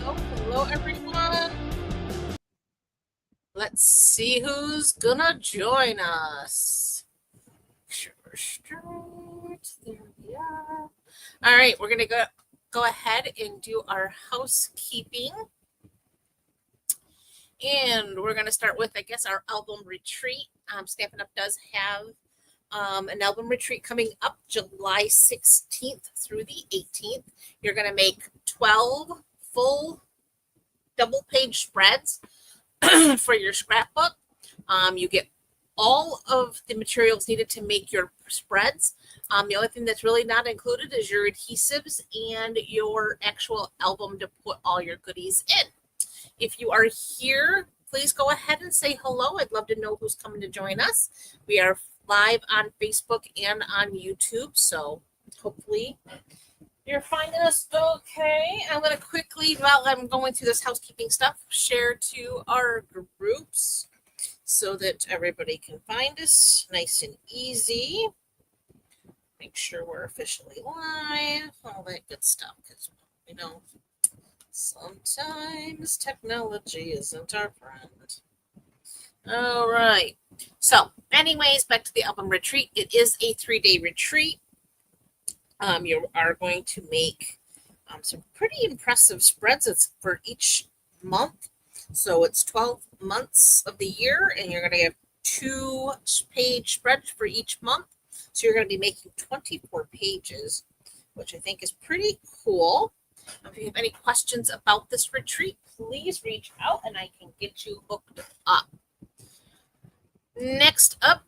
So, hello everyone. Let's see who's gonna join us. Sure, start. There we are. All right, we're gonna go ahead and do our housekeeping, and we're gonna start with, I guess, our album retreat. Stampin' Up does have an album retreat coming up July 16th through the 18th. You're gonna make 12 full double page spreads for your scrapbook. You get all of the materials needed to make your spreads. The only thing that's really not included is your adhesives and your actual album to put all your goodies in. If you are here, please go ahead and say hello. I'd love to know who's coming to join us. We are live on Facebook and on YouTube, so hopefully you're finding us okay. I'm going to quickly, while I'm going through this housekeeping stuff, share to our groups so that everybody can find us nice and easy. Make sure we're officially live, all that good stuff, because, you know, sometimes technology isn't our friend. All right. So, anyways, back to the album retreat. It is a 3-day retreat. You are going to make some pretty impressive spreads. It's for each month. So it's 12 months of the year, and you're going to have 2-page spreads for each month. So you're going to be making 24 pages, which I think is pretty cool. If you have any questions about this retreat, please reach out and I can get you hooked up. Next up,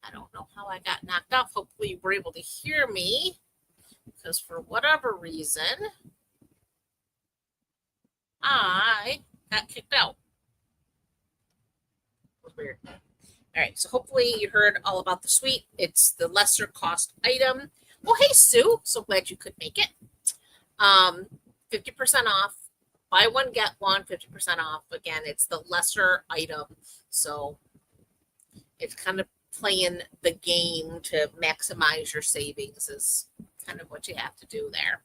I don't know how I got knocked off. Hopefully you were able to hear me, because for whatever reason, I got kicked out. It was weird. All right, so hopefully you heard all about the suite. It's the lesser cost item. Well, hey, Sue, so glad you could make it. 50% off. Buy one, get one, 50% off. Again, it's the lesser item. So it's kind of playing the game to maximize your savings is kind of what you have to do there.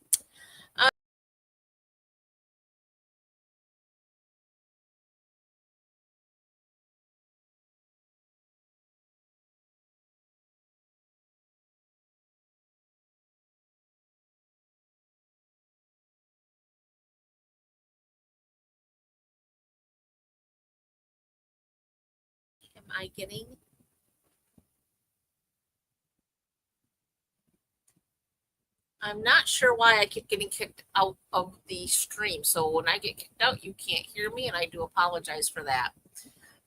Am I getting? I'm not sure why I keep getting kicked out of the stream. So when I get kicked out, you can't hear me, and I do apologize for that.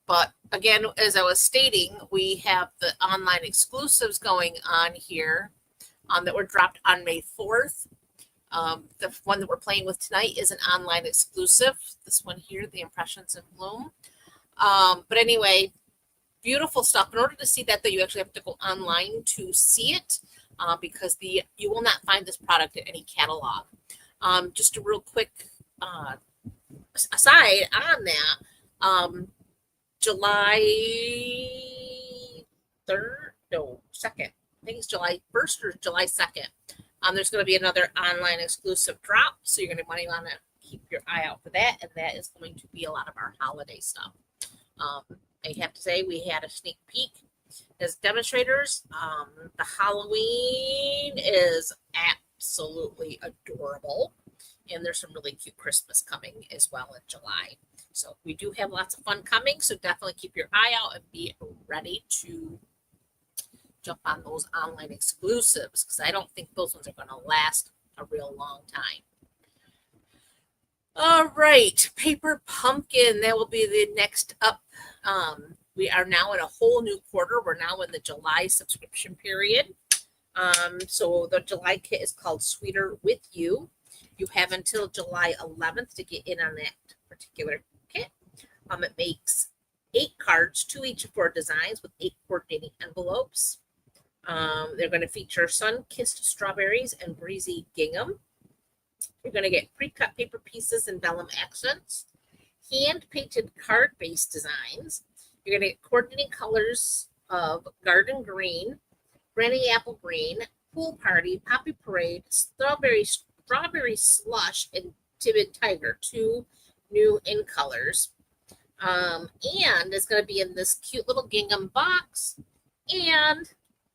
But again, as I was stating, we have the online exclusives going on here that were dropped on May 4th. The one that we're playing with tonight is an online exclusive. This one here, the Impressions Abloom. But anyway, beautiful stuff. In order to see that, though, you actually have to go online to see it, because you will not find this product at any catalog. Just a real quick aside on that, July 3rd, no, 2nd. I think it's July 1st or July 2nd. There's going to be another online exclusive drop, so you're going to want to keep your eye out for that, and that is going to be a lot of our holiday stuff. I have to say we had a sneak peek as demonstrators. The Halloween is absolutely adorable, and there's some really cute Christmas coming as well in July. So we do have lots of fun coming, so definitely keep your eye out and be ready to jump on those online exclusives, because I don't think those ones are going to last a real long time. All right, Paper Pumpkin, that will be the next up. We are now in a whole new quarter. We're now in the July subscription period. So the July kit is called Sweeter With You. You have until July 11th to get in on that particular kit. It makes 8 cards, 2 each of 4 designs with 8 coordinating envelopes. They're going to feature sun-kissed strawberries and breezy gingham. You're going to get pre-cut paper pieces and vellum accents, hand-painted card-based designs. You're going to get coordinating colors of garden green, granny apple green, pool party, poppy parade, strawberry slush, and timid tiger, 2 new in colors. And it's going to be in this cute little gingham box, and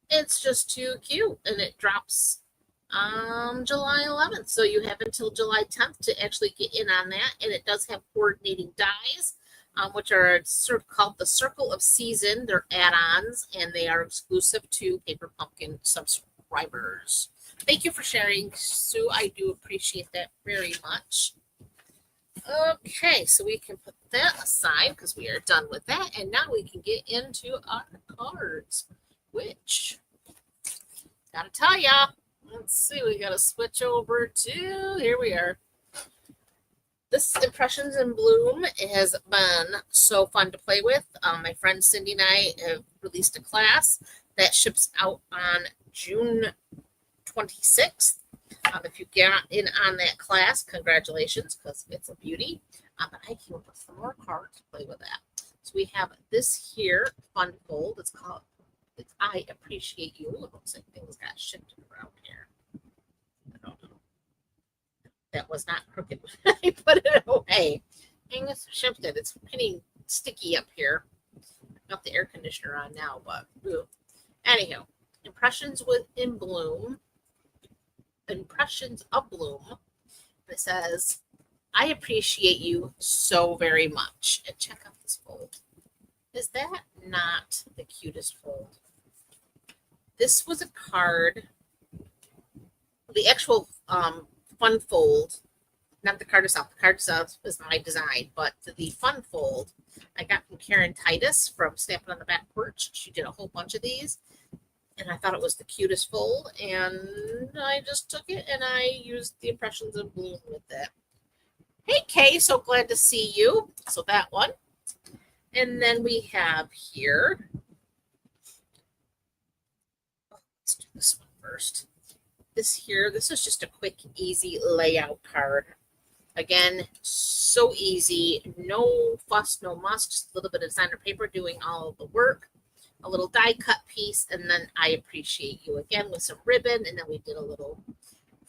it's just too cute, and it drops July 11th. So you have until July 10th to actually get in on that. And it does have coordinating dies, which are called the Circle of Season. They're add-ons, and they are exclusive to Paper Pumpkin subscribers. Thank you for sharing, Sue. I do appreciate that very much. Okay, so we can put that aside because we are done with that. And now we can get into our cards, which, gotta tell ya, let's see, we gotta switch over to, here we are. This Impressions in Bloom has been so fun to play with. My friend Cindy and I have released a class that ships out on June 26th. If you get in on that class, congratulations, because it's a beauty. But I came up with some more cards to play with that. So we have this here fun fold. It's called I Appreciate You. It looks like things got shifted around here. I don't know. That was not crooked. I put it away. Things shifted. It's getting sticky up here. Got the air conditioner on now, but anyhow, Impressions in Bloom. Impressions Abloom. It says, I appreciate you so very much. And check out this fold. Is that not the cutest fold? This was a card, the actual fun fold, not the card itself. The card itself is my design, but the fun fold I got from Karen Titus from Stampin' on the Back Porch. She did a whole bunch of these, and I thought it was the cutest fold, and I just took it and I used the Impressions in Bloom with it. Hey, Kay, so glad to see you. So that one. And then we have here, let's do this one first. This is just a quick, easy layout card. Again, so easy, no fuss, no muss, just a little bit of designer paper doing all of the work. A little die cut piece, and then I appreciate you again with some ribbon, and then we did a little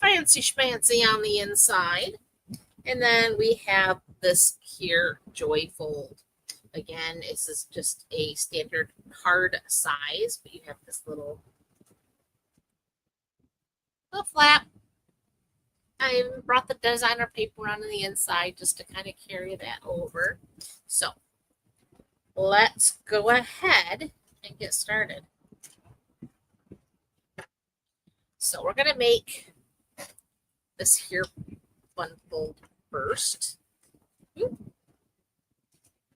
fancy schmancy on the inside. And then we have this here joy fold. Again, this is just a standard card size, but you have this little flap. I brought the designer paper on the inside just to kind of carry that over. So let's go ahead and get started. So we're going to make this here fun fold first.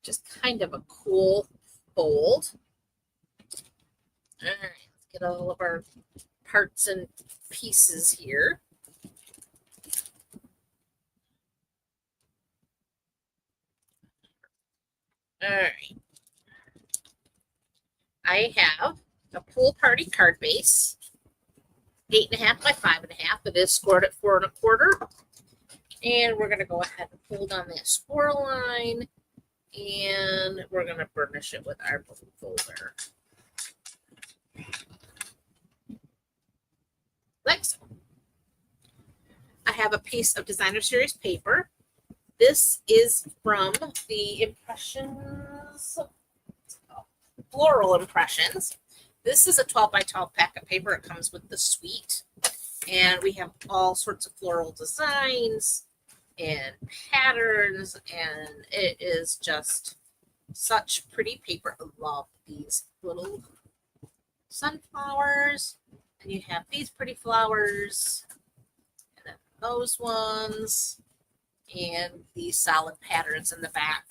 Just kind of a cool fold. All right, let's get all of our parts and pieces here. All right. I have a pool party card base, 8.5 by 5.5. It is scored at 4 1/4. And we're going to go ahead and pull down that score line And we're going to burnish it with our blue folder. Like so. I have a piece of designer series paper. This is from the Impressions, Floral Impressions. This is a 12 by 12 pack of paper. It comes with the suite. And we have all sorts of floral designs and patterns. And it is just such pretty paper. I love these little sunflowers. And you have these pretty flowers. And then those ones. And these solid patterns in the back.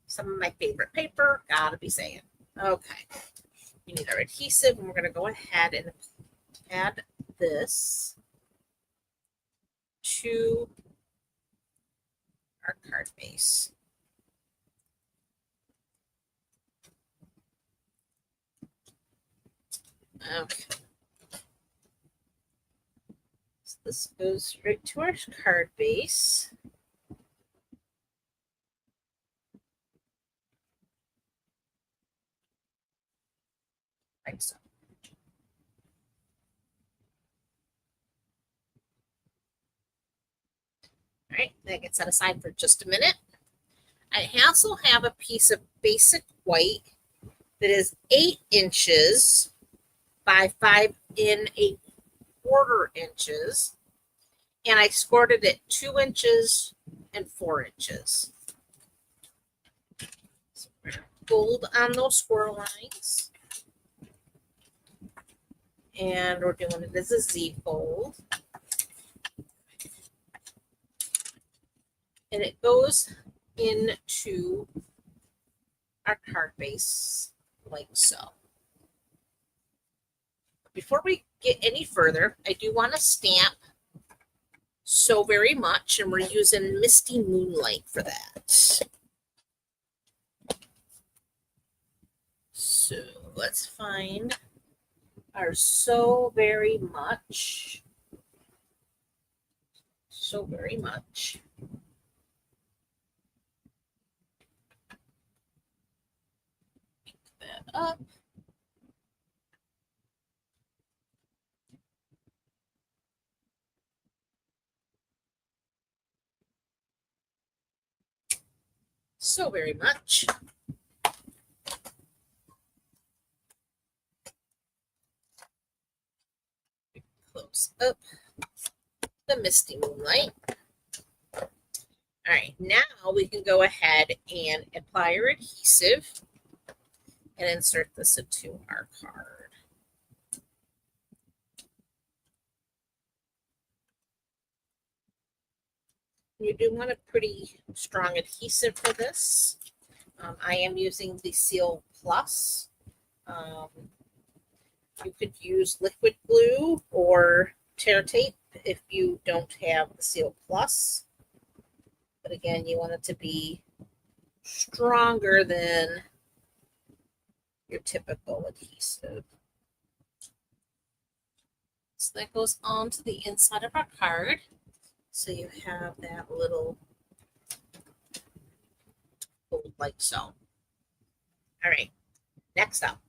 Some of my favorite paper, gotta be saying. Okay, we need our adhesive, and we're gonna go ahead and add this to our card base. Okay. So this goes right to our card base. Like so. All right, that gets set aside for just a minute. I also have a piece of basic white that is 8 inches by 5 1/4 inches. And I scored it at 2 inches and 4 inches. So we're going to fold on those score lines. And we're doing it as a Z fold. And it goes into our card base like so. Before we get any further, I do want to stamp So Very Much, and we're using Misty Moonlight for that. So let's find our So Very Much. So Very Much. Pick that up. So Very Much. Close up the Misty Moonlight. All right, now we can go ahead and apply our adhesive and insert this into our card. You do want a pretty strong adhesive for this. I am using the Seal Plus. You could use liquid glue or tear tape if you don't have the Seal Plus. But again, you want it to be stronger than your typical adhesive. So that goes onto the inside of our card. So you have that little fold like so. All right, next up,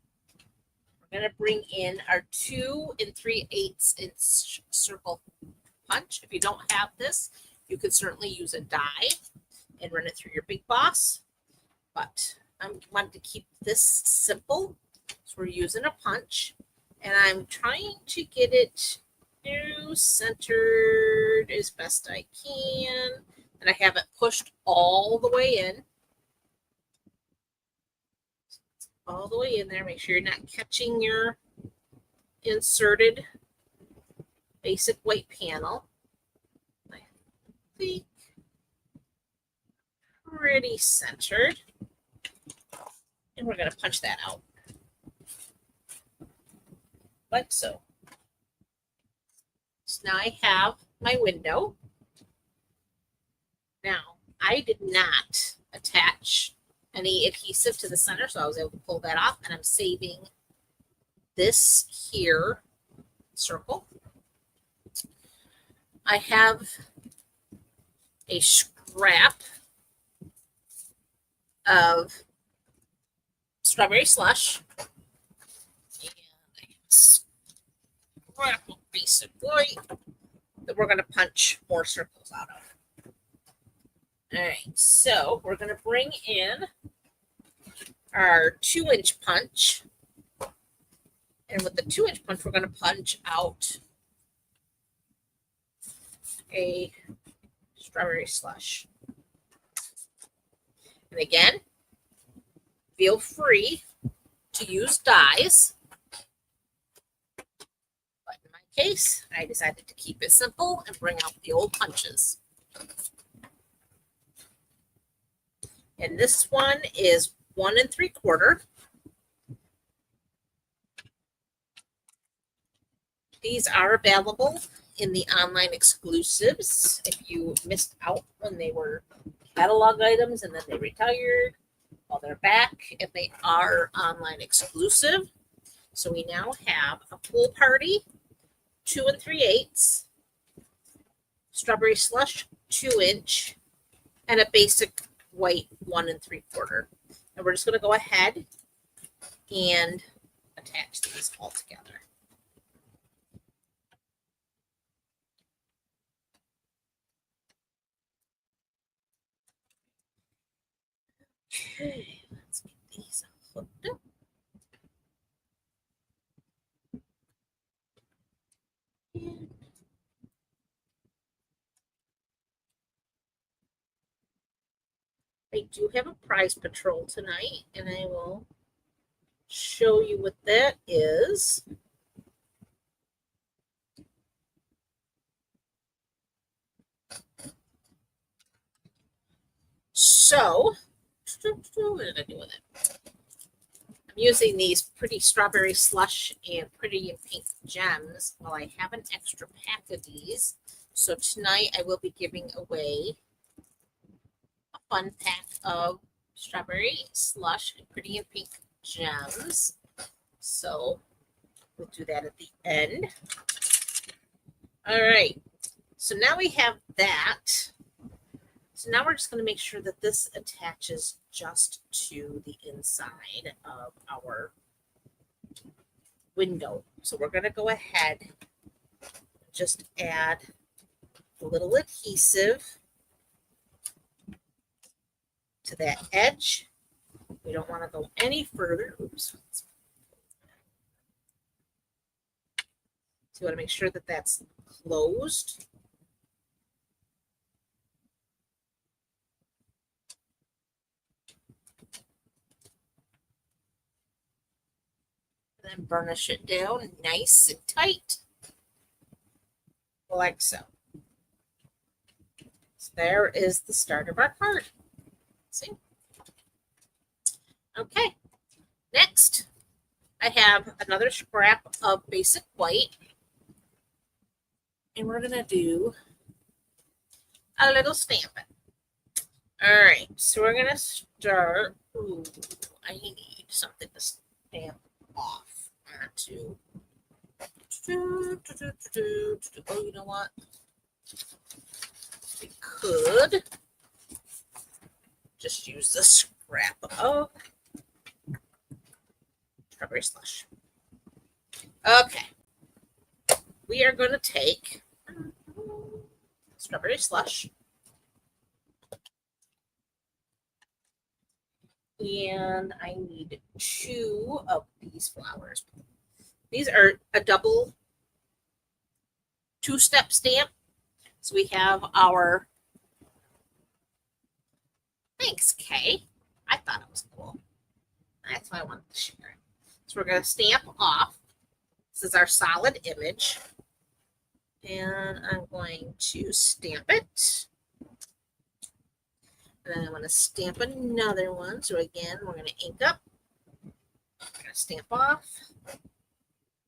we're going to bring in our 2 3/8 inch circle punch. If you don't have this, you could certainly use a die and run it through your Big Boss. But I wanted to keep this simple, so we're using a punch. And I'm trying to get it centered as best I can. And I have it pushed all the way in. All the way in there. Make sure you're not catching your inserted basic white panel. I think pretty centered. And we're going to punch that out. Like so. So now I have my window. Now, I did not attach any adhesive to the center, so I was able to pull that off, and I'm saving this here circle. I have a scrap of strawberry slush. And a scrap of basic white that we're going to punch more circles out of. All right, so we're going to bring in our 2-inch punch. And with the 2-inch punch, we're going to punch out a strawberry slush. And again, feel free to use dies. But in my case, I decided to keep it simple and bring out the old punches. And this one is 1 3/4. These are available in the online exclusives. If you missed out when they were catalog items and then they retired, well, they're back and they are online exclusive. So we now have a pool party, 2 3/8, strawberry slush, 2-inch, and a basic white 1 3/4. And we're just going to go ahead and attach these all together. Okay, let's get these hooked up. I do have a prize patrol tonight, and I will show you what that is. So, what did I do with it? I'm using these pretty strawberry slush and pretty and pink gems. Well, I have an extra pack of these. So tonight I will be giving away a fun pack of strawberry slush and pretty and pink gems. So we'll do that at the end. All right. So now we have that. So now we're just going to make sure that this attaches just to the inside of our window. So we're going to go ahead and just add a little adhesive to that edge. We don't want to go any further. Oops. So you want to make sure that that's closed. Then burnish it down nice and tight, like so. So there is the start of our card. See? Okay. Next, I have another scrap of basic white, and we're gonna do a little stamping. All right, so we're gonna start. Ooh, I need something to stamp off onto. Oh, you know what? We could just use the scrap of strawberry slush. Okay. We are going to take strawberry slush and I need 2 of these flowers. These are a double 2-step stamp. So we have our, thanks, Kay. I thought it was cool. That's why I wanted to share it. So we're going to stamp off. This is our solid image. And I'm going to stamp it. And then I'm going to stamp another one. So again, we're going to ink up. We're going to stamp off.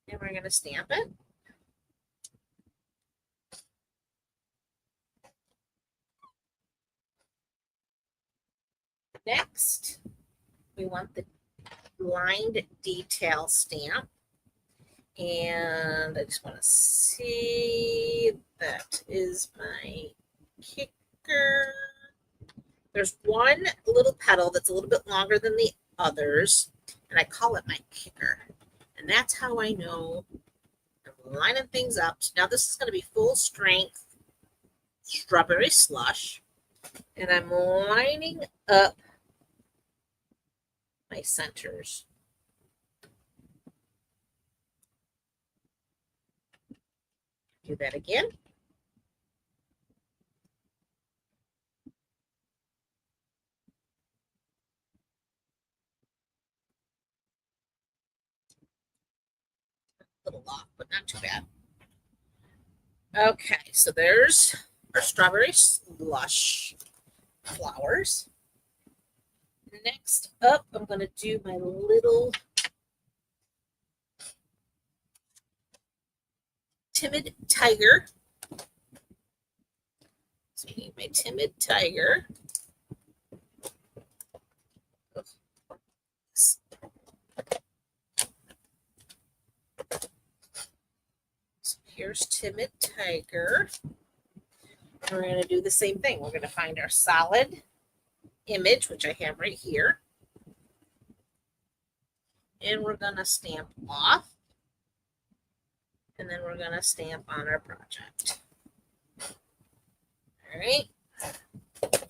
And we're going to stamp it. Next, we want the lined detail stamp. And I just want to see, that is my kicker. There's one little petal that's a little bit longer than the others, and I call it my kicker. And that's how I know I'm lining things up. So now this is going to be full strength strawberry slush, and I'm lining up my centers. Do that again. A little off, but not too bad. Okay, so there's our strawberry slush flowers. Next up, I'm going to do my little timid tiger. So I need my timid tiger. So here's timid tiger. We're going to do the same thing. We're going to find our solid image, which I have right here. And we're going to stamp off. And then we're going to stamp on our project. All right. And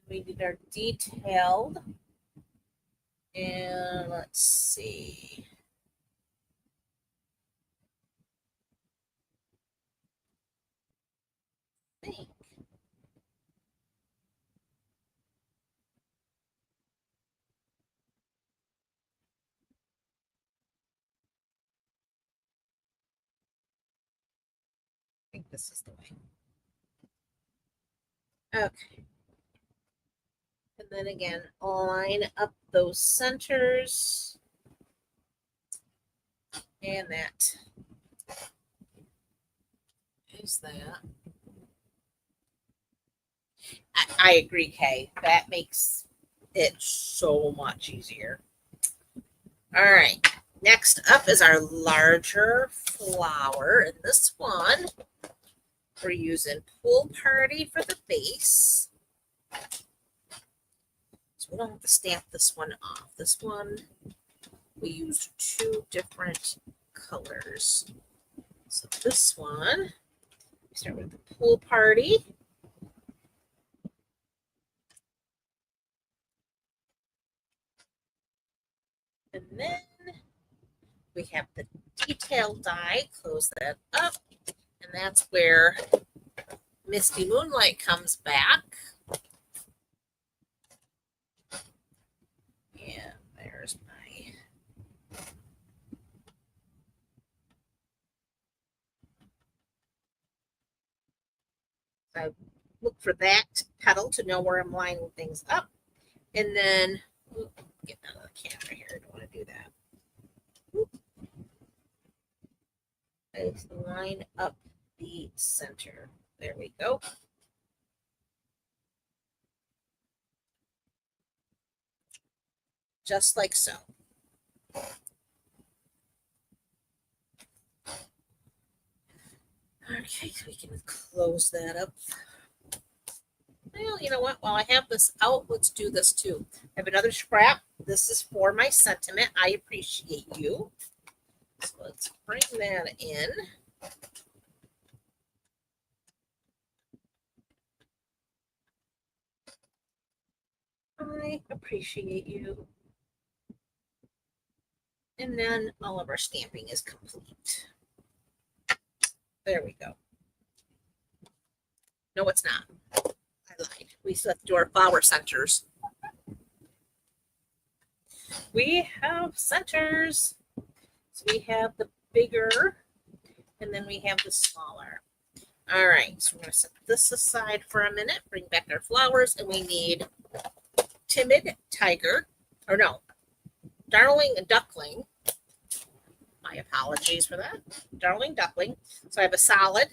we did our detailed. And let's see. I think this is the way. Okay. And then again, line up those centers. And that is that. I agree, Kay. That makes it so much easier. All right. Next up is our larger flower. And this one, we're using Pool Party for the base. So we don't have to stamp this one off. This one, we used 2 different colors. So this one, we start with the Pool Party. And then we have the detail die, close that up, and that's where Misty Moonlight comes back. And there's my I look for that petal to know where I'm lining things up. And then get out of the camera here. I don't want to do that. I line up the center. There we go. Just like so. Okay, so we can close that up. Well, you know what? While I have this out, let's do this too. I have another scrap. This is for my sentiment. I appreciate you. So let's bring that in. I appreciate you. And then all of our stamping is complete. There we go. No, it's not. I lied. We still have to do our flower centers. We have centers. So we have the bigger, and then we have the smaller. All right, so we're going to set this aside for a minute, bring back our flowers, and we need Timid Tiger, or no, Darling Duckling. My apologies for that. Darling Duckling. So I have a solid,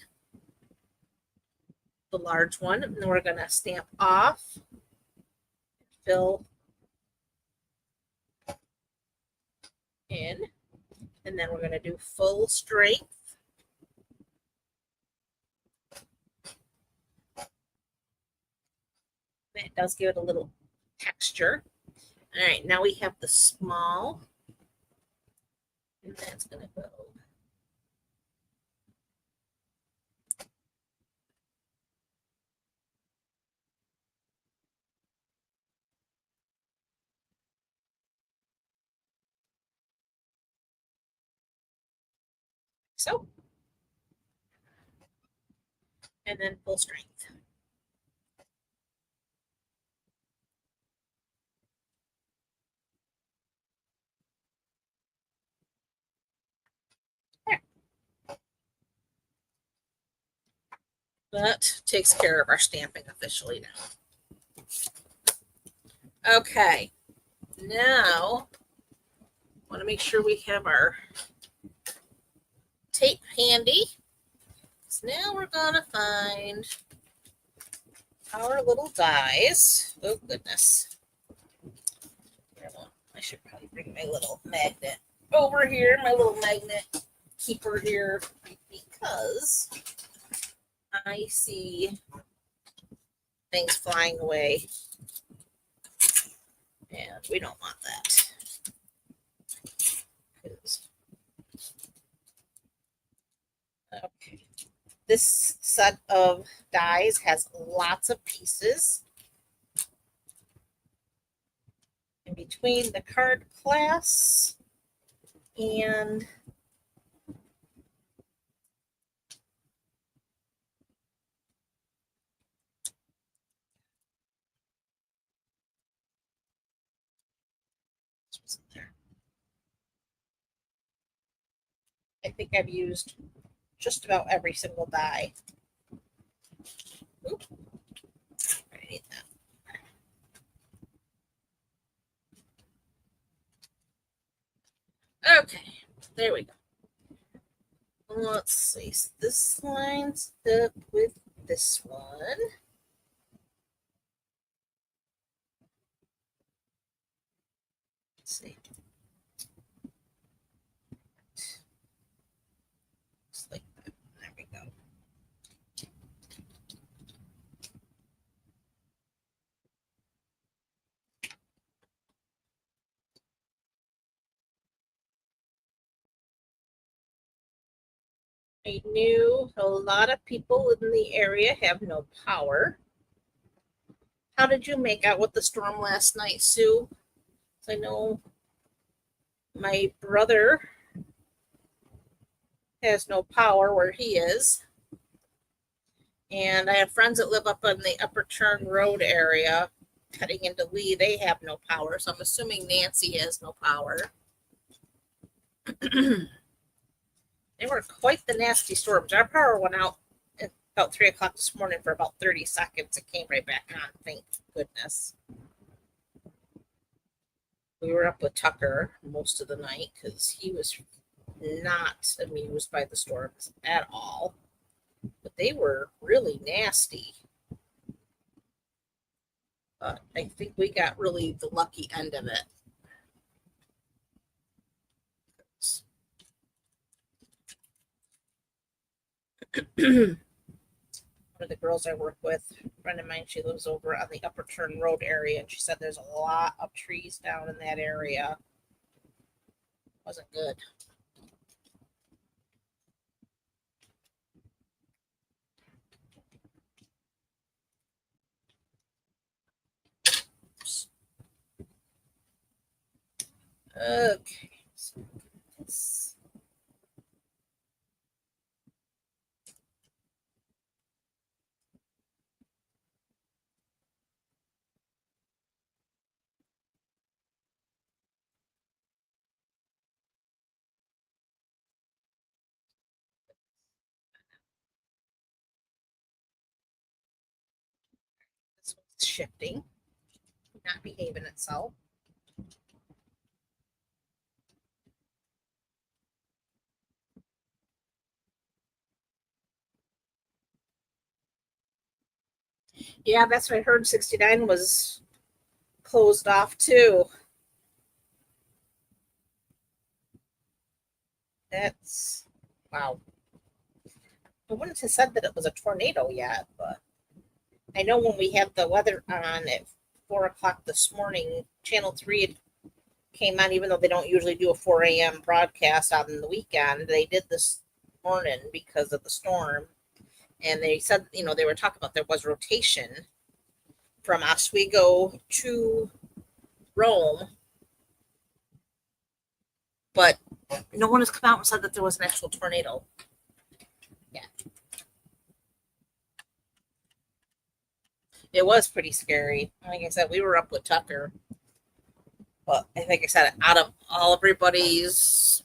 the large one, and then we're going to stamp off, fill in, and then we're going to do full strength. It does give it a little texture. All right, now we have the small. And that's going to go. So. And then full strength. There. That takes care of our stamping officially now. Okay, now I want to make sure we have our tape handy. So now we're gonna find our little dies. Oh goodness. I should probably bring my little magnet over here, my little magnet keeper here, because I see things flying away and we don't want that. Okay. This set of dies has lots of pieces. In between the card class and I think I've used just about every single die. Oop. I need that. Okay, there we go. Let's see. So this lines up with this one. Let's see. Just like that. There we go. I knew a lot of people in the area have no power. How did you make out with the storm last night, Sue? I know my brother has no power where he is. And I have friends that live up on the Upper Turn Road area, cutting into Lee. They have no power. So I'm assuming Nancy has no power. They were quite the nasty storms. Our power went out at about 3 o'clock this morning for about 30 seconds. It came right back on, thank goodness. We were up with Tucker most of the night because he was not amused by the storms at all. But they were really nasty. But I think we got really the lucky end of it. One of the girls I work with, a friend of mine, she lives over on the Upper Turn Road area, and she said there's a lot of trees down in that area. Wasn't good. Okay, so this. This one's shifting, not behaving itself. Yeah, that's what I heard. 69 was closed off too. That's wow. I wouldn't have said that it was a tornado yet, but I know when we had the weather on at 4 o'clock this morning, Channel 3 had came on, even though they don't usually do a 4 a.m. broadcast on the weekend. They did this morning because of the storm. And they said, they were talking about there was rotation from Oswego to Rome, but no one has come out and said that there was an actual tornado. Yeah. It was pretty scary. Like I said, we were up with Tucker. But I think I said, out of all everybody's,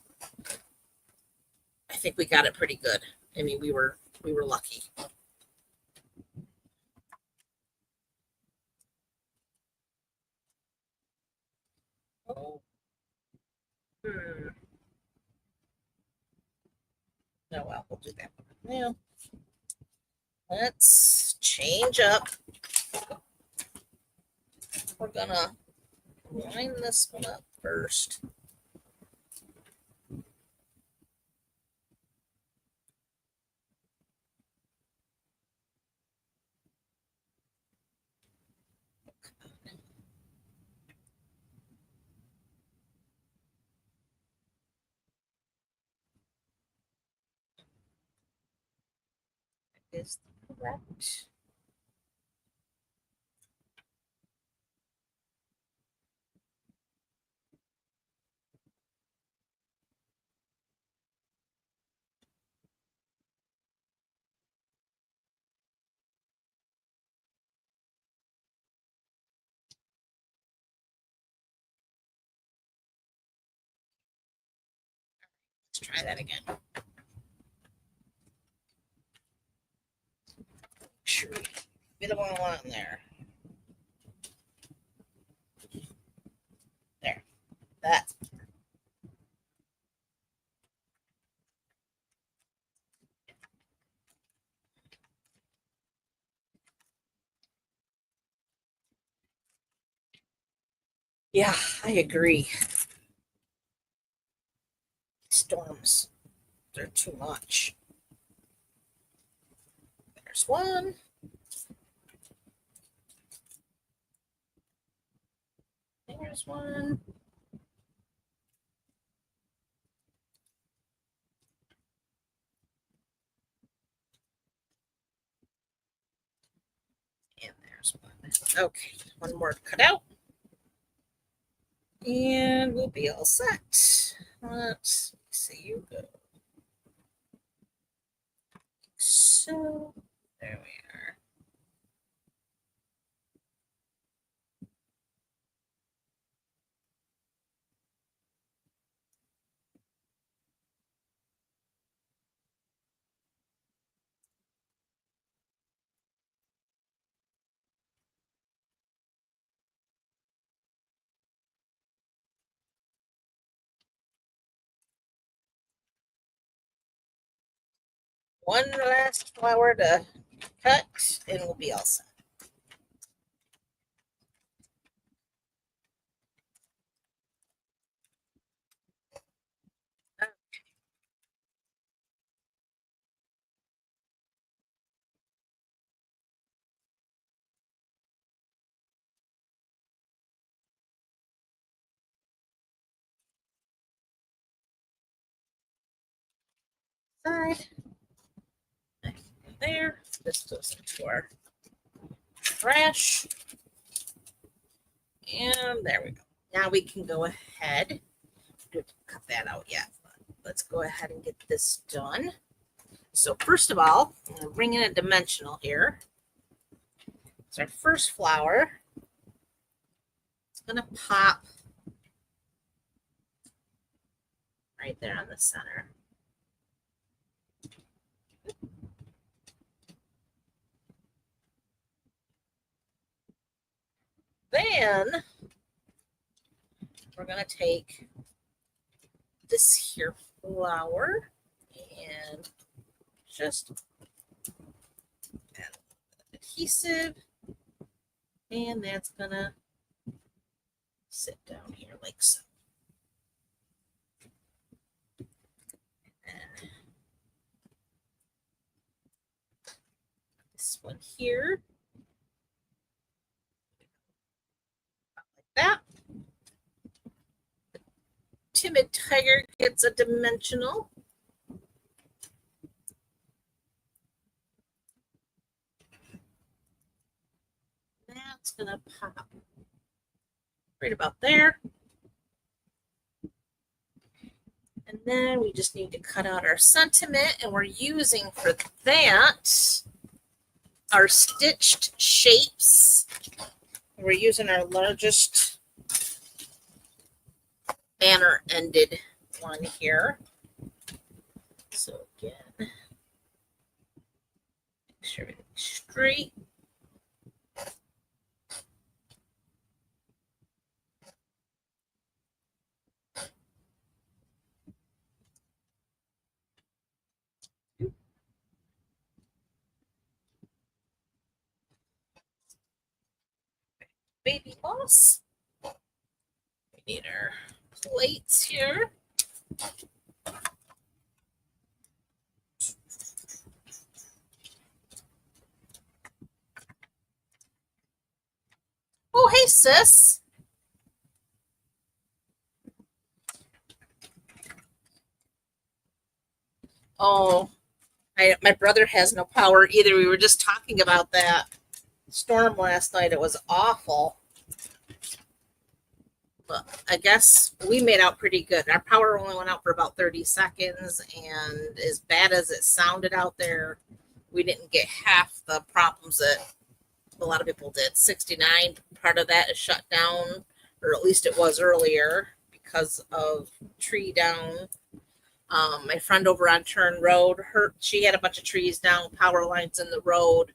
I think we got it pretty good. I mean, we were lucky. Oh. Oh well, we'll do that. Now, let's change up. We're gonna line this one up first. Is correct. Let's try that again. Sure, be the one I want in there. There, that's. Yeah, I agree. Storms, they're too much. There's one. There's one. And there's one. Okay, one more cut out. And we'll be all set. Let's see you go. So, there we are. One last flower to cut, and we'll be all set. Side. There. This goes into our trash. And there we go. Now we can go ahead. We have to cut that out yet. Let's go ahead and get this done. So first of all, I'm going to bring in a dimensional here. It's our first flower. It's going to pop right there on the center. Then we're going to take this here flower and just add adhesive, and that's going to sit down here like so. And this one here, like that. Timid Tiger gets a dimensional. That's gonna pop right about there. And then we just need to cut out our sentiment, and we're using for that our stitched shapes. We're using our largest banner ended one here. So again, make sure everything's straight. Baby boss. We need our plates here. Oh, hey, sis. Oh, my brother has no power either. We were just talking about that storm last night. It was awful. But I guess we made out pretty good. Our power only went out for about 30 seconds, and as bad as it sounded out there, we didn't get half the problems that a lot of people did. 69, part of that is shut down, or at least it was earlier because of tree down. My friend over on Turn Road, she had a bunch of trees down, power lines in the road.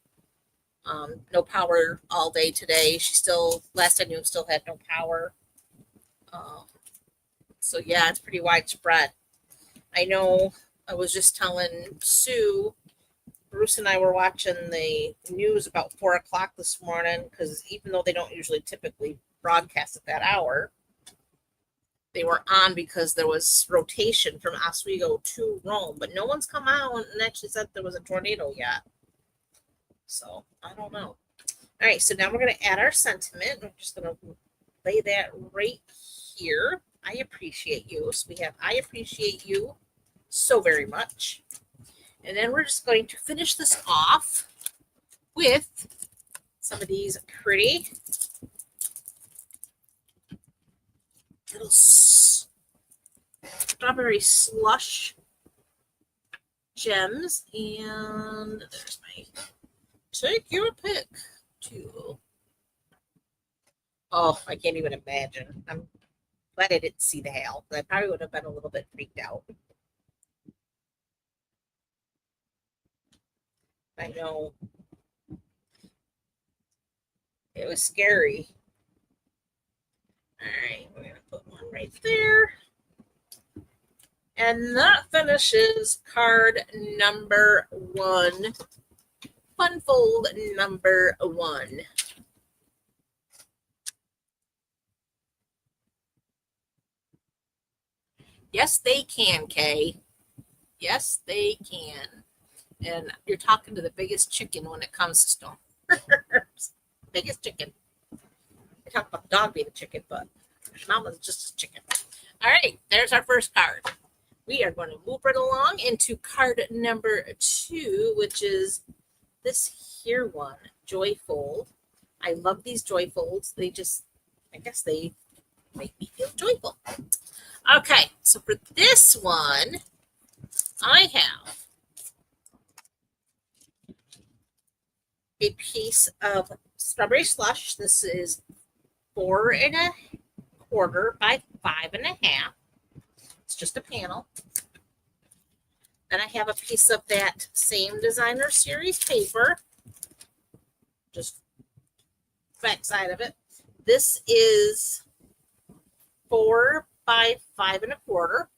No power all day today. She still, last I knew, still had no power. So yeah, it's pretty widespread. I know I was just telling Sue, Bruce and I were watching the news about 4 o'clock this morning, because even though they don't usually typically broadcast at that hour, they were on because there was rotation from Oswego to Rome, but no one's come out and actually said there was a tornado yet. So I don't know. All right, so now we're going to add our sentiment. I'm just going to lay that right here. I appreciate you. So we have I appreciate you so very much. And then we're just going to finish this off with some of these pretty little strawberry slush gems. And there's my take your pick tool. Oh, I can't even imagine. I'm glad I didn't see the hail. I probably would have been a little bit freaked out. I know. It was scary. All right, we're going to put one right there. And that finishes card number 1. Fun fold number 1. Yes, they can, Kay. Yes, they can. And you're talking to the biggest chicken when it comes to storms. Biggest chicken. I talk about the dog being a chicken, but Mama's just a chicken. All right, there's our first card. We are going to move right along into card number 2, which is this here one, Joy Fold. I love these Joy Folds. They just, I guess they make me feel joyful. Okay, so for this one, I have a piece of strawberry slush. This is 4 1/4 by 5 1/2. It's just a panel. Then I have a piece of that same designer series paper, just back side of it. This is 4 by 5 1/4.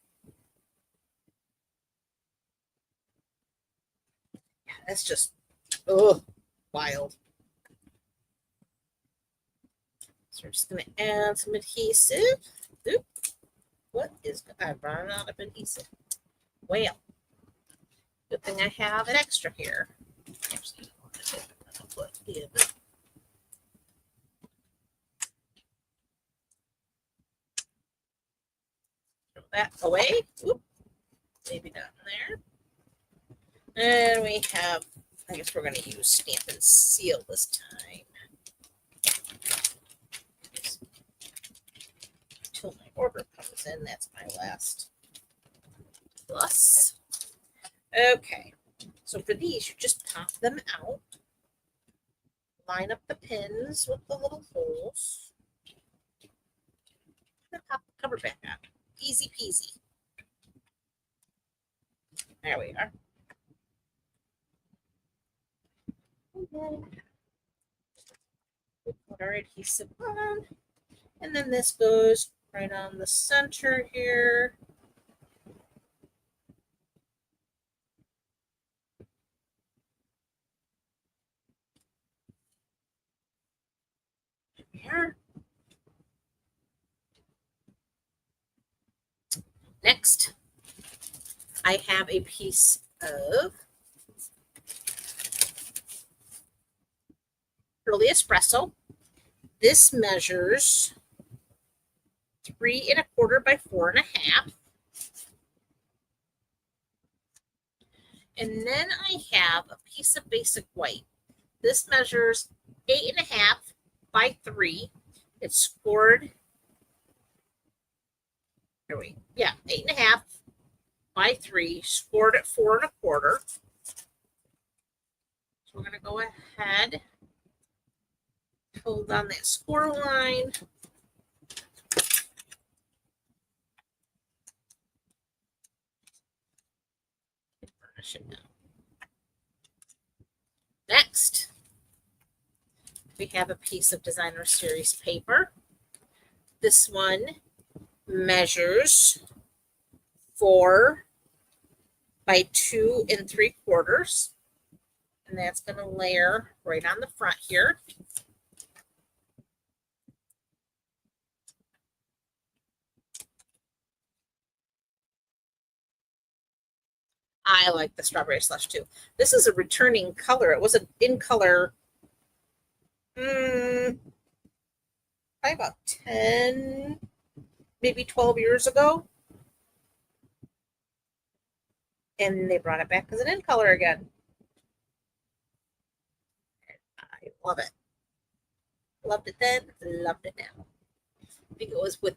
Yeah, that's just wild. So we're just going to add some adhesive. Oop. What is, I've run out of adhesive. Well, good thing I have an extra here. Actually, I'll put in. that away. Oop, maybe not in there. And we have, I guess we're going to use Stampin' Seal this time. Until my order comes in, that's my last plus. Okay, so for these, you just pop them out. Line up the pins with the little holes. And pop the cover back on. Easy peasy. There we are. And then we put our adhesive on. And then this goes right on the center here. Here. Next, I have a piece of early espresso. This measures 3 1/4 by 4 1/2. And then I have a piece of basic white. This measures 8 1/2 by 3. It's scored. Here we, yeah, 8 1/2 by 3, scored at 4 1/4. So we're going to go ahead, hold on that score line. Burnish it down. Next, we have a piece of Designer Series paper. This one measures 4 by 2 3/4. And that's going to layer right on the front here. I like the strawberry slush too. This is a returning color. It was in color probably about 10, maybe 12 years ago. And they brought it back as an in color again. I love it. Loved it then, loved it now. I think it was with,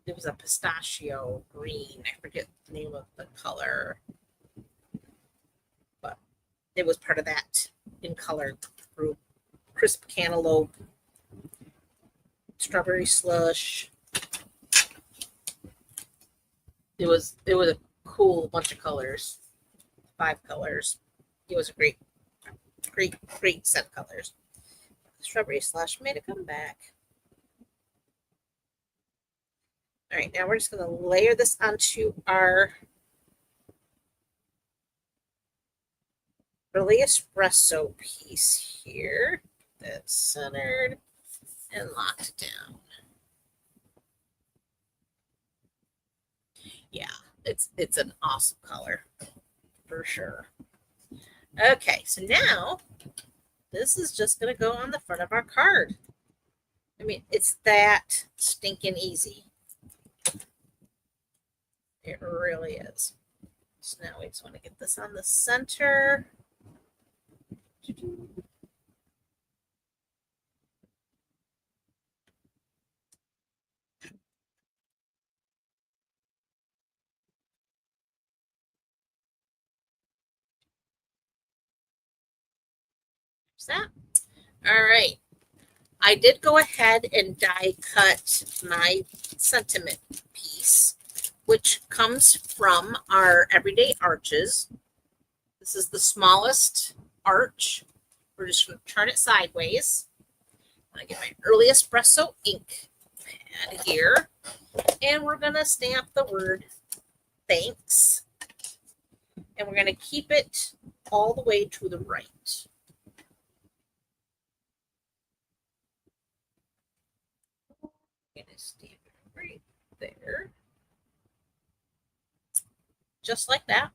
it was a pistachio green. I forget the name of the color. But it was part of that in color group. Crisp cantaloupe, strawberry slush. It was a cool bunch of colors. 5 colors. It was a great set of colors. Strawberry slush made a comeback. All right, now we're just going to layer this onto our early espresso piece here. That's centered and locked down. Yeah, it's an awesome color for sure. Okay, so now this is just going to go on the front of our card. I mean, it's that stinking easy. It really is. So now we just want to get this on the center. That. All right. I did go ahead and die cut my sentiment piece, which comes from our everyday arches. This is the smallest arch. We're just going to turn it sideways. I get my early espresso ink pad here, and we're going to stamp the word thanks, and we're going to keep it all the way to the right. I'm going to stamp it right there, just like that.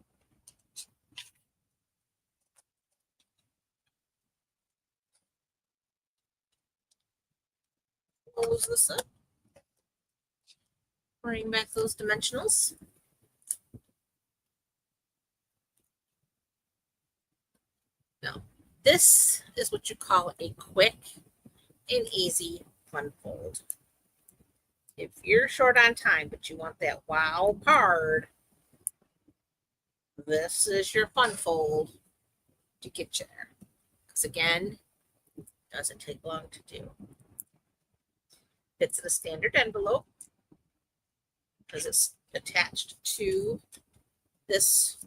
Close this up. Bring back those dimensionals. Now, this is what you call a quick and easy fun fold. If you're short on time, but you want that wow card, this is your fun fold to get you there. Because again, it doesn't take long to do. Fits in a standard envelope because it's attached to this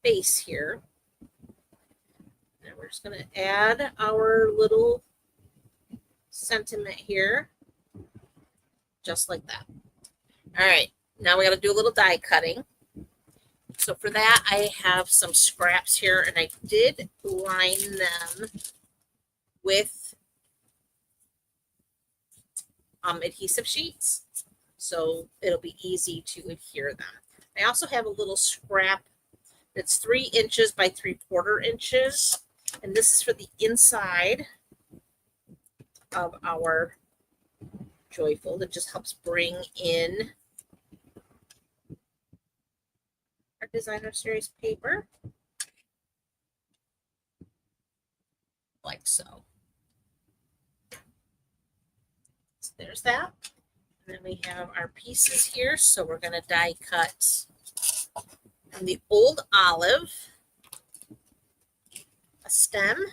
base here. And we're just going to add our little sentiment here, just like that. All right, now we got to do a little die cutting. So for that, I have some scraps here, and I did line them with adhesive sheets, so it'll be easy to adhere them. I also have a little scrap that's 3 inches by 3/4 inches, and this is for the inside of our joyful. That just helps bring in our designer series paper, like so. So there's that. And then we have our pieces here. So we're going to die cut from the old olive, a stem,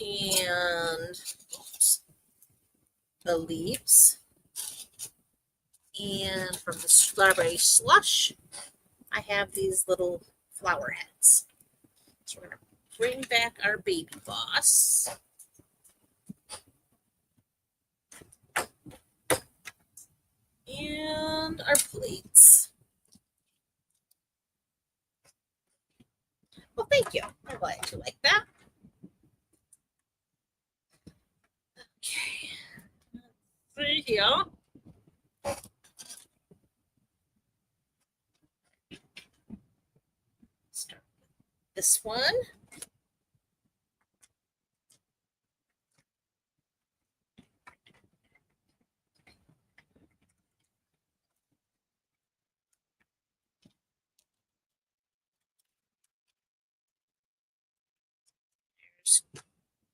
and the leaves. And from the strawberry slush, I have these little flower heads. So we're going to bring back our baby boss. And our plates. Well, thank you. I'm glad you like that. Okay. Right here. Start with this one. Here's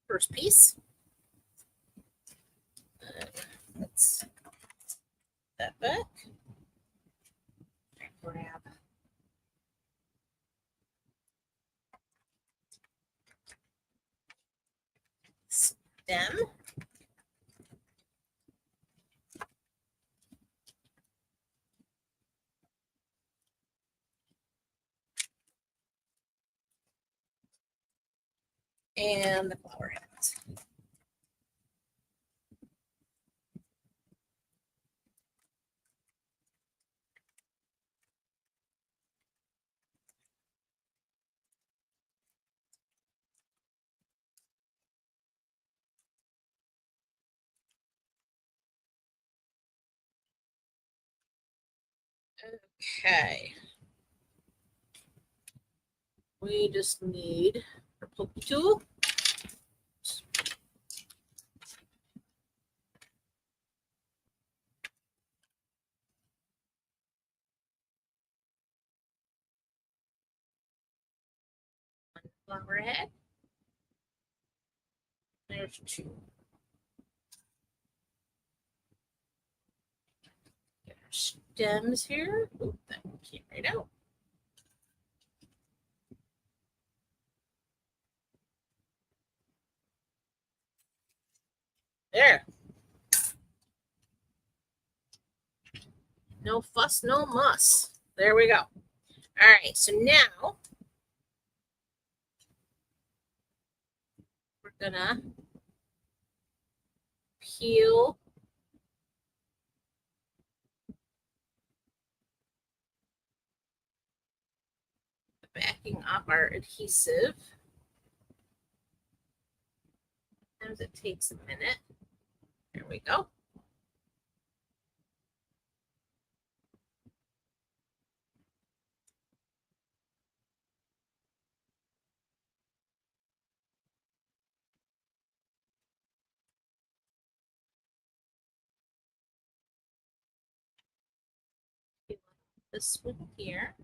first piece. Let's put that back. Grab stem. And the flower heads. Okay. We just need our pokey tool. One flower head. There's 2. Get our stems here. Oop, that came right out. There. No fuss, no muss. There we go. All right, so now we're gonna peel the backing off our adhesive. Sometimes it takes a minute. There we go. this one here.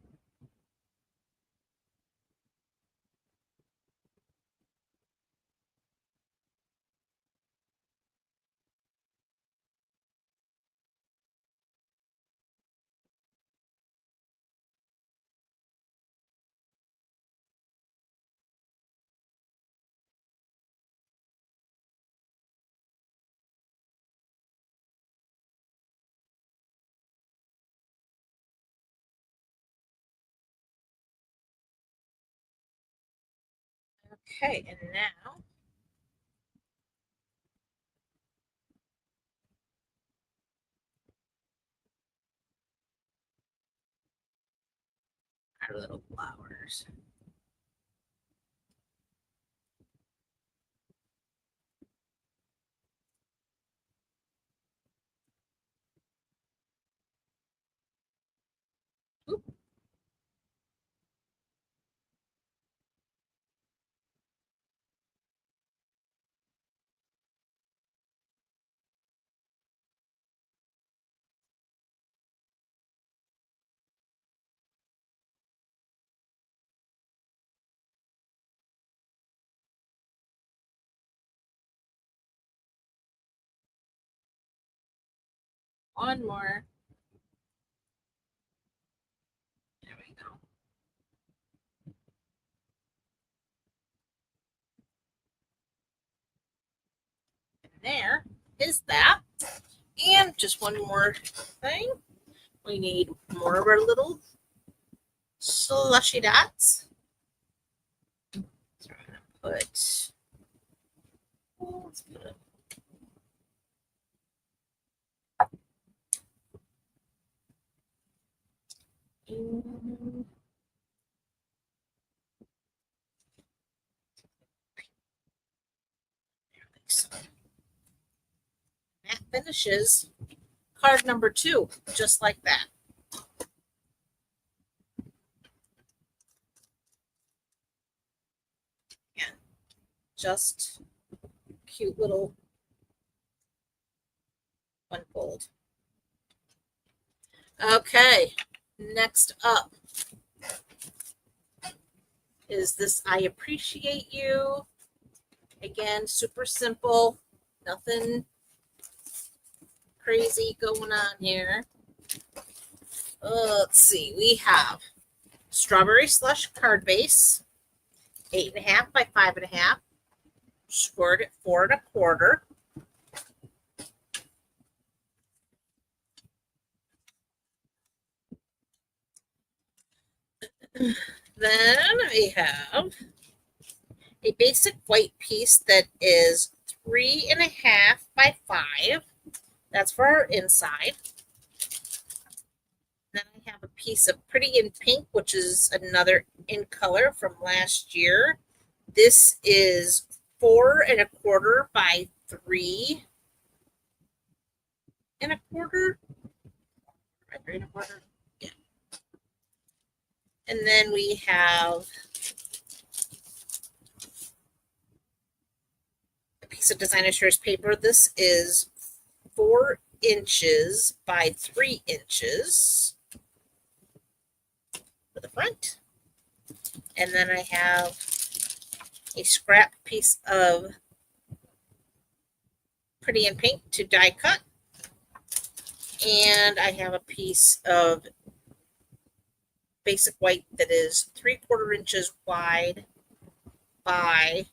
Okay, and now our little flowers. Oop. One more. There we go. And there is that. And just one more thing. We need more of our little slushy dots. So we're going to put, let's put a that finishes card number 2, just like that. Yeah, just cute little unfold. Okay, next up is this I Appreciate You. Again, super simple, nothing crazy going on here. Let's see, we have strawberry slush card base, 8.5 by 5.5, scored at 4 1/4. Then we have a basic white piece that is 3.5 by 5. That's for our inside. Then I have a piece of Pretty in Pink, which is another in color from last year. This is 4 1/4 by 3 1/4. 3 1/4. Yeah. And then we have a piece of Designer Shares paper. This is 4 inches by 3 inches for the front. And then I have a scrap piece of Pretty in Pink to die cut. And I have a piece of basic white that is 3/4 inches wide by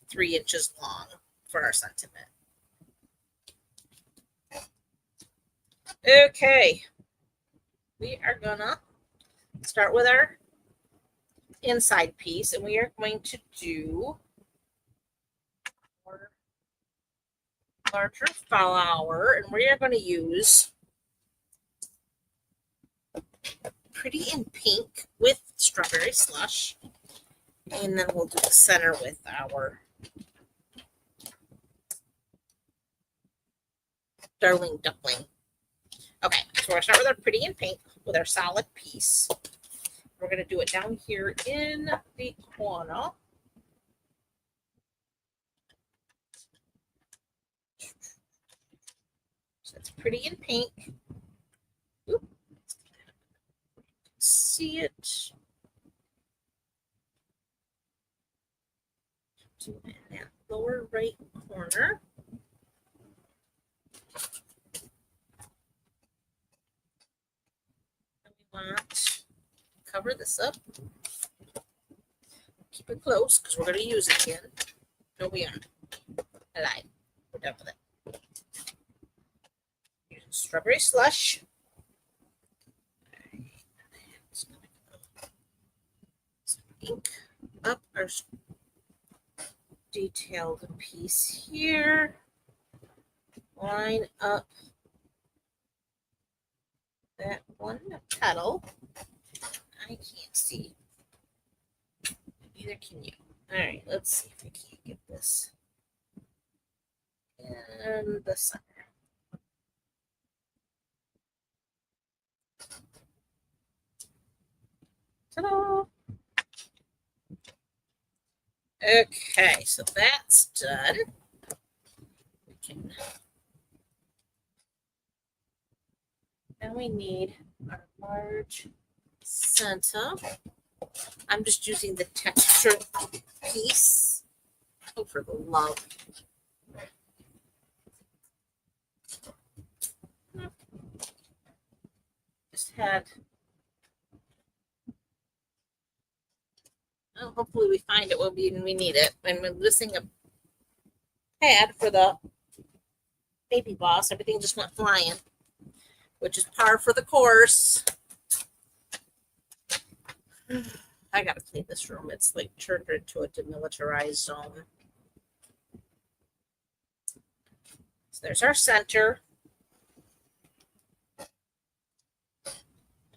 3 inches long for our sentiment. Okay, we are gonna start with our inside piece, and we are going to do our larger flower, and we are going to use Pretty in Pink with strawberry slush, and then we'll do the center with our darling duckling. Okay, so we're going to start with our Pretty in Pink with our solid piece. We're going to do it down here in the corner. So it's Pretty in Pink. Oop. see it? To that lower right corner. And we want to cover this up. Keep it close because we're going to use it again. No, we aren't. I lied. We're done with it. Using strawberry slush. Ink up our detailed piece here. Line up that one petal. I can't see. Neither can you. All right, let's see if we can't get this in the center. Ta-da! Okay, so that's done. We can. Now we need our large center. I'm just using the texture piece. Oh, for the love. Just had. Well, hopefully we find it when we need it. And we're missing a pad for the baby boss. Everything just went flying, which is par for the course. I gotta clean this room. It's like turned into a demilitarized zone. So there's our center.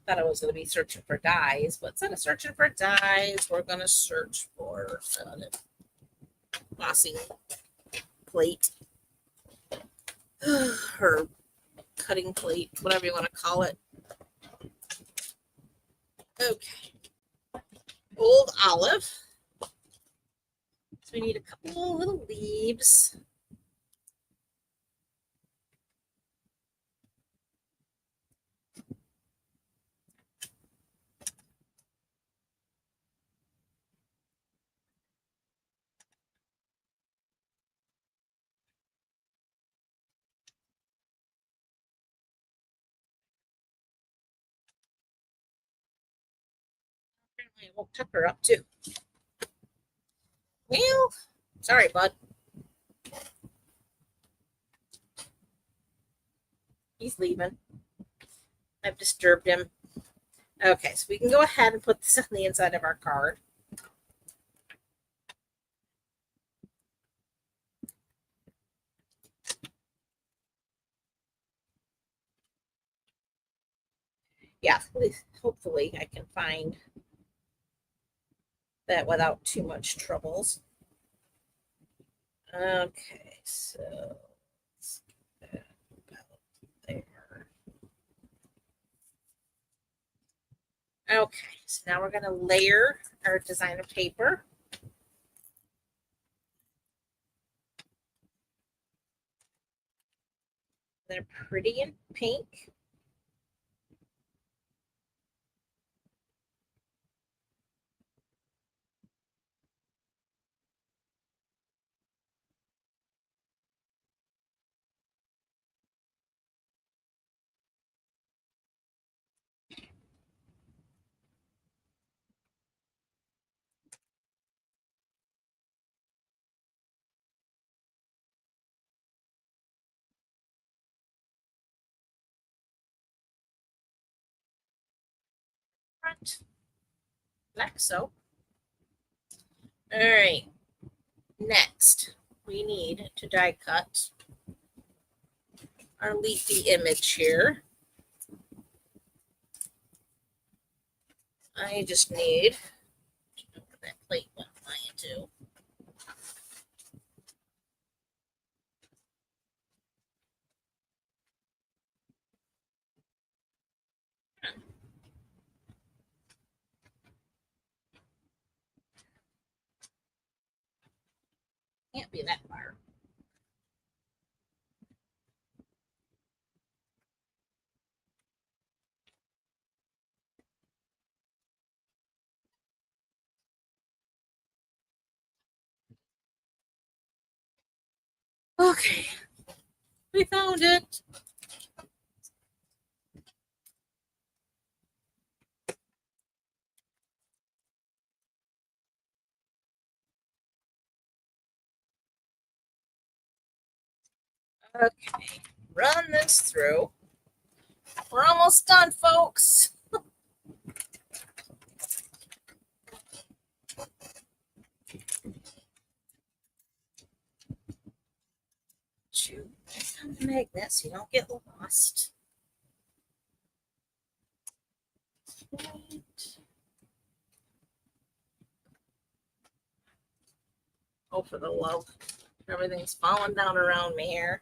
Thought I was going to be searching for dies, but instead of searching for dies, we're going to search for glossing plate, or cutting plate, whatever you want to call it. Okay. Old olive. So we need a couple little leaves. I woke Tucker up too. Well, sorry, bud. He's leaving. I've disturbed him. Okay, so we can go ahead and put this on the inside of our card. Yeah, hopefully I can find that without too much troubles. Okay, so let's get that about there. Okay, so now we're going to layer our designer paper. They're pretty in pink. Like so. All right. Next, we need to die cut our leafy image here. I just need that plate went flying too. Can't be that far. Okay, we found it. Okay, run this through. We're almost done, folks. Shoot, on the magnet so you don't get lost. Right. Oh, for the love. Everything's falling down around me here.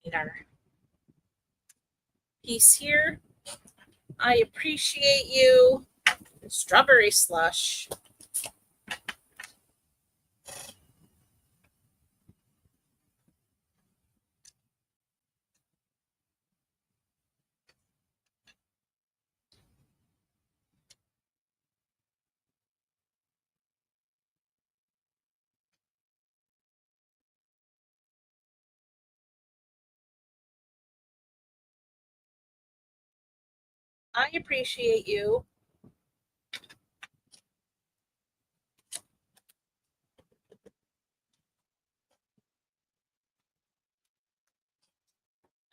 Need our piece here. I appreciate you. Strawberry slush. I appreciate you.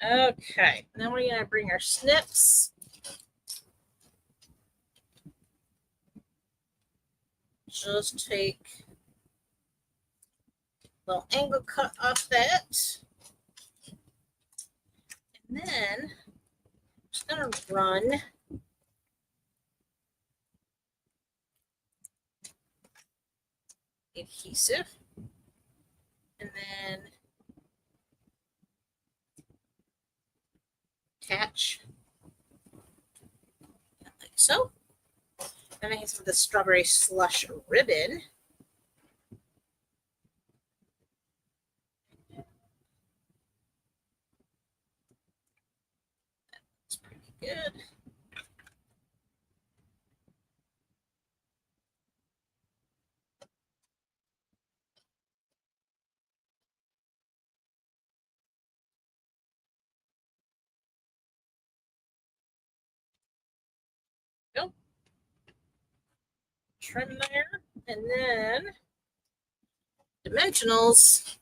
Okay, now we're going to bring our snips. Just take a little angle cut off that. And then I'm just going to run adhesive. And then attach like so. Then I have some of the strawberry slush ribbon. That's pretty good. Go. Trim there. And then dimensionals.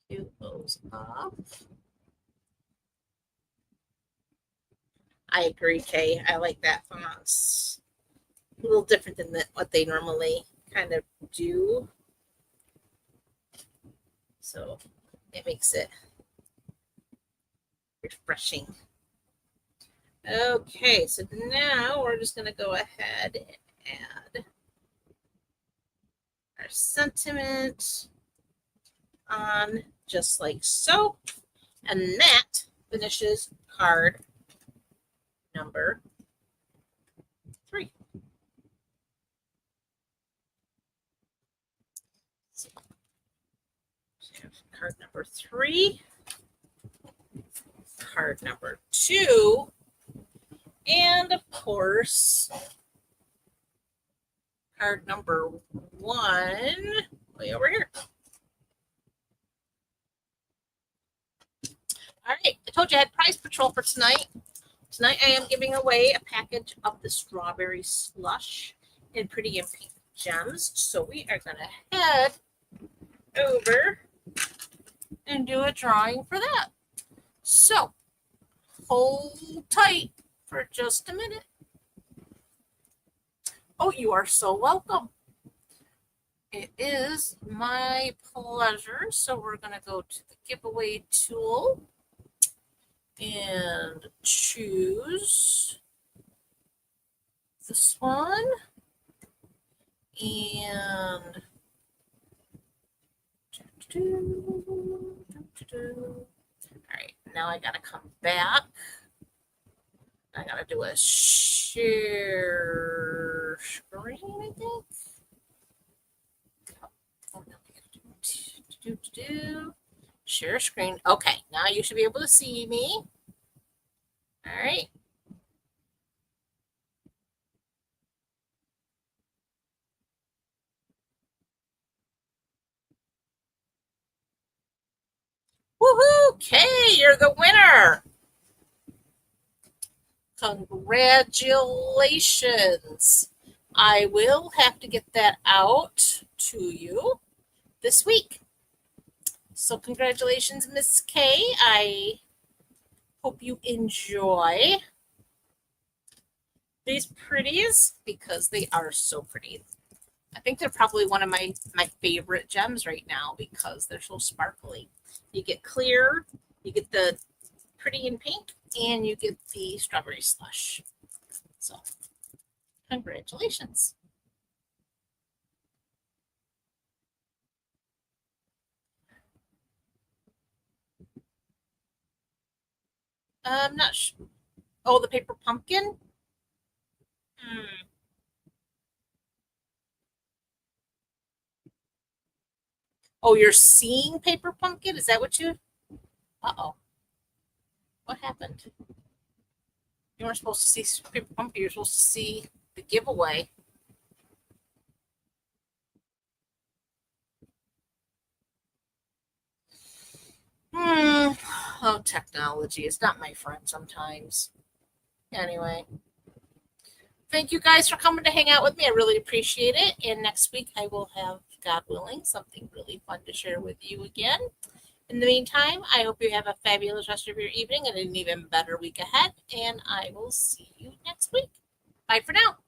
Peel those off. I agree, Kay. I like that font. It's a little different than what they normally kind of do. So it makes it refreshing. Okay, so now we're just going to go ahead and add our sentiment on just like so. And that finishes card number 3. So card number 3, card number 2, and of course, card number 1, way over here. All right, I told you I had prize patrol for tonight. Tonight I am giving away a package of the strawberry slush in Pretty and Pink Gems. So we are going to head over and do a drawing for that. So hold tight for just a minute. Oh, you are so welcome. It is my pleasure. So we're going to go to the giveaway tool and choose this one. And all right, now I gotta come back. I gotta do a share screen, I think. Oh, no, I gotta do share screen. Okay, now you should be able to see me. All right. Woohoo! Okay, you're the winner. Congratulations. I will have to get that out to you this week. So congratulations, Miss K. I hope you enjoy these pretties because they are so pretty. I think they're probably one of my favorite gems right now because they're so sparkly. You get clear, you get the pretty in pink, and you get the strawberry slush. So congratulations. I'm not sure. Oh, the paper pumpkin? Hmm. Oh, you're seeing paper pumpkin? Is that what you? Uh-oh. What happened? You weren't supposed to see paper pumpkin. You're supposed to see the giveaway. Oh, technology is not my friend sometimes. Anyway, thank you guys for coming to hang out with me. I really appreciate it. And next week, I will have, God willing, something really fun to share with you again. In the meantime, I hope you have a fabulous rest of your evening and an even better week ahead. And I will see you next week. Bye for now.